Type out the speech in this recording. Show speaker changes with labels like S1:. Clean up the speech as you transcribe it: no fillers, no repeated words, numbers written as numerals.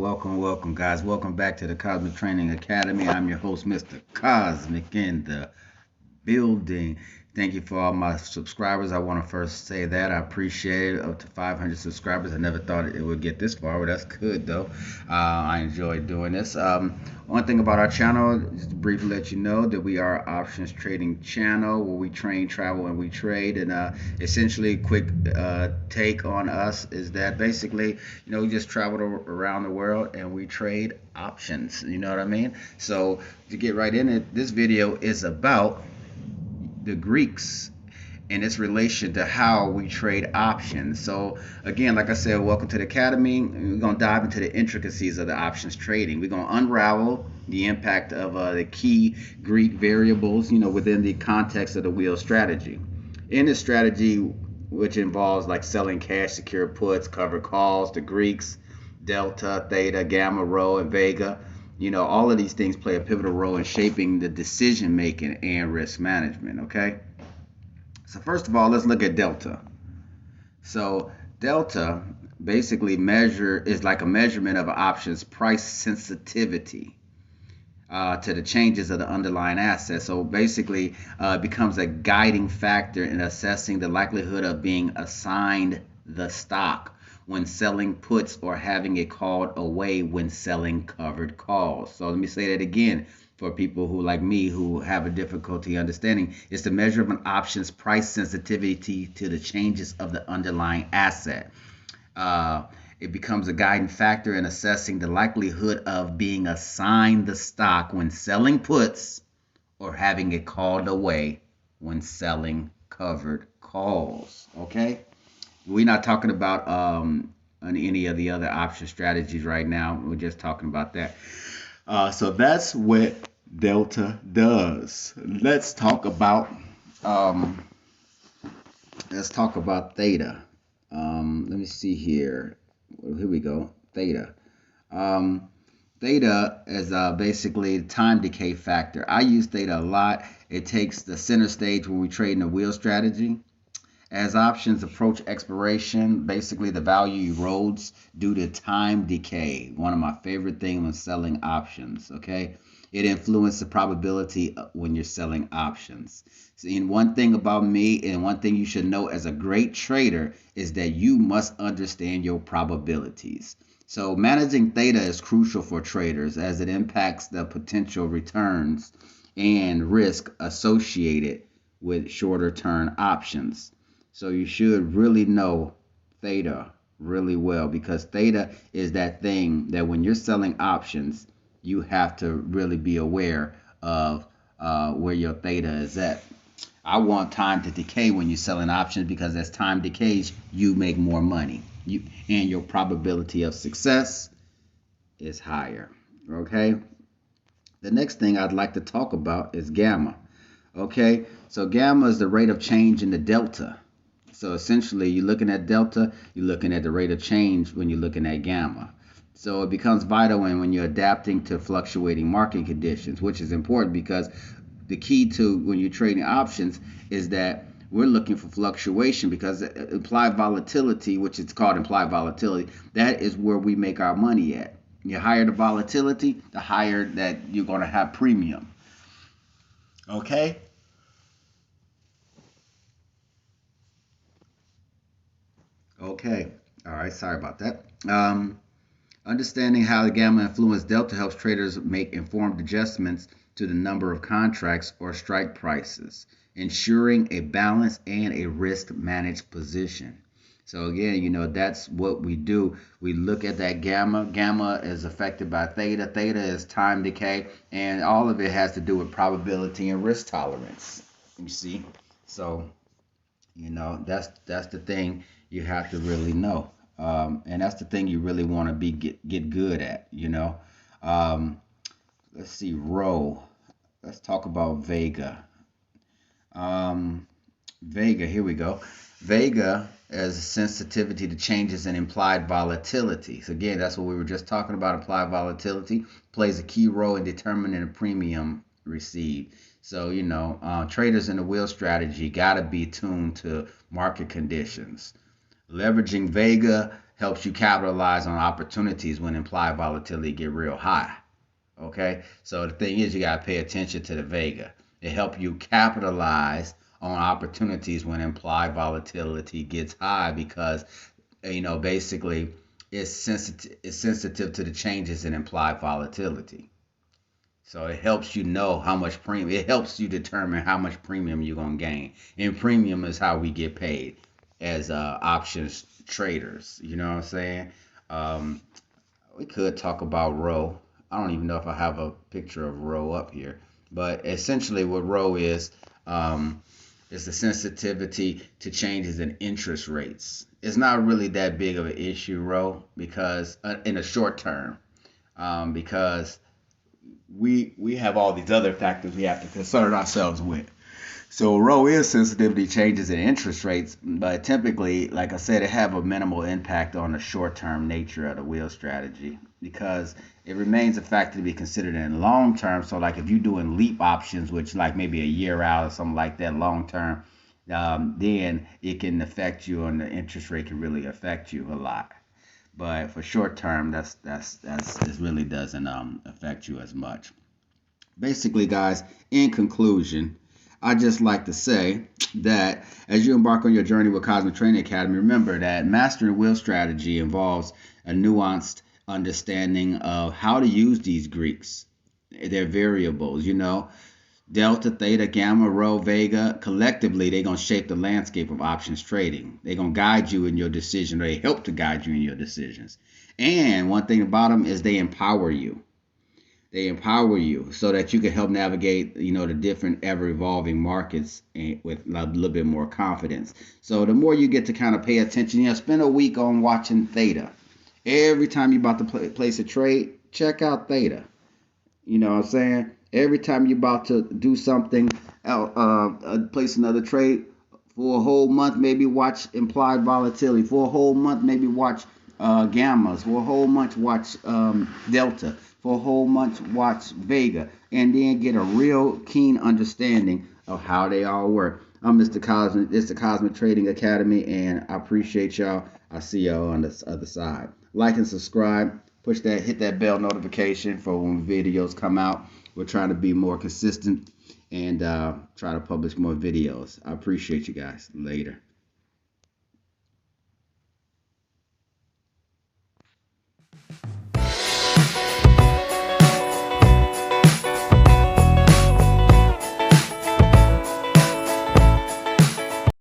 S1: Welcome, guys. Welcome back to the Cosmic Training Academy. I'm your host, Mr. Cosmic, in the building. Thank you for all my subscribers. I want to first say that I appreciate it. Up to 500 subscribers. I never thought it would get this far, but that's good though. I enjoy doing this. One thing about our channel, just to briefly let you know that we are options trading channel where we train, travel, and we trade. And essentially, quick take on us is that basically, we just travel around the world and we trade options. You know what I mean? So to get right in it, this video is about the Greeks and its relation to how we trade options. So again, like I said, welcome to the academy. We're going to dive into the intricacies of the options trading. We're going to unravel the impact of the key Greek variables, within the context of the wheel strategy. In this strategy, which involves like selling cash secure puts, covered calls, the Greeks, delta, theta, gamma, rho, and vega, all of these things play a pivotal role in shaping the decision making and risk management. Okay, so first of all, let's look at delta. So delta basically is like a measurement of an option's price sensitivity to the changes of the underlying asset. So basically, it becomes a guiding factor in assessing the likelihood of being assigned the stock when selling puts or having it called away when selling covered calls. So let me say that again for people who, like me, who have a difficulty understanding. It's the measure of an option's price sensitivity to the changes of the underlying asset. It becomes a guiding factor in assessing the likelihood of being assigned the stock when selling puts or having it called away when selling covered calls. Okay? We're not talking about any of the other option strategies right now. We're just talking about that. So that's what delta does. Let's talk about theta. Let me see here. Here we go. Theta. Theta is basically time decay factor. I use theta a lot. It takes the center stage when we trade in a wheel strategy. As options approach expiration, basically the value erodes due to time decay. One of my favorite things when selling options, okay? It influences the probability when you're selling options. And one thing about me, and one thing you should know as a great trader, is that you must understand your probabilities. So managing theta is crucial for traders as it impacts the potential returns and risk associated with shorter term options. So you should really know theta really well, because theta is that thing that when you're selling options, you have to really be aware of where your theta is at. I want time to decay when you're selling options, because as time decays, you make more money. And your probability of success is higher. Okay? The next thing I'd like to talk about is gamma. Okay? So gamma is the rate of change in the delta. So essentially, you're looking at delta, you're looking at the rate of change when you're looking at gamma. So it becomes vital when you're adapting to fluctuating market conditions, which is important, because the key to when you're trading options is that we're looking for fluctuation, because implied volatility, which is called implied volatility, that is where we make our money at. The higher the volatility, the higher that you're going to have premium. Okay? Okay. All right. Sorry about that. Understanding how the gamma influences delta helps traders make informed adjustments to the number of contracts or strike prices, ensuring a balanced and a risk managed position. So again, that's what we do. We look at that gamma. Gamma is affected by theta. Theta is time decay, and all of it has to do with probability and risk tolerance. You see? So, that's the thing you have to really know. And that's the thing you really want to get good at, Let's see, rho. Let's talk about Vega. Vega, here we go. Vega is a sensitivity to changes in implied volatility. So again, that's what we were just talking about. Implied volatility plays a key role in determining the premium received. So, traders in the wheel strategy got to be tuned to market conditions. Leveraging Vega helps you capitalize on opportunities when implied volatility get real high. Okay, so the thing is, you got to pay attention to the Vega. It helps you capitalize on opportunities when implied volatility gets high because, basically it's sensitive to the changes in implied volatility. So it helps you know how much premium. It helps you determine how much premium you're gonna gain. And premium is how we get paid as options traders. You know what I'm saying? Um, we could talk about row. I don't even know if I have a picture of row up here, but essentially what row is the sensitivity to changes in interest rates. It's not really that big of an issue, row, because in the short term, because we have all these other factors we have to concern ourselves with. So row is sensitivity changes in interest rates, but typically, like I said, it have a minimal impact on the short-term nature of the wheel strategy because it remains a factor to be considered in long term. So like if you're doing leap options, which like maybe a year out or something like that long term, then it can affect you and the interest rate can really affect you a lot. But for short term, that's it really doesn't affect you as much. Basically, guys, in conclusion, I just like to say that as you embark on your journey with Cozmik Training Academy, remember that mastering wheel strategy involves a nuanced understanding of how to use these Greeks, their variables, Delta, Theta, Gamma, Rho, Vega. Collectively, they're going to shape the landscape of options trading. They're going to guide you in your decision, or they help to guide you in your decisions. And one thing about them is they empower you. They empower you so that you can help navigate, the different ever-evolving markets with a little bit more confidence. So the more you get to kind of pay attention, spend a week on watching Theta. Every time you're about to place a trade, check out Theta. You know what I'm saying? Every time you're about to do something, place another trade for a whole month, maybe watch implied volatility. For a whole month, maybe watch gammas. For a whole month, watch delta. For a whole month, watch Vega. And then get a real keen understanding of how they all work. I'm Mr. Cozmik. It's the Cozmik Trading Academy, and I appreciate y'all. I'll see y'all on the other side. Like and subscribe. Hit that bell notification for when videos come out. We're trying to be more consistent and try to publish more videos. I appreciate you guys. Later.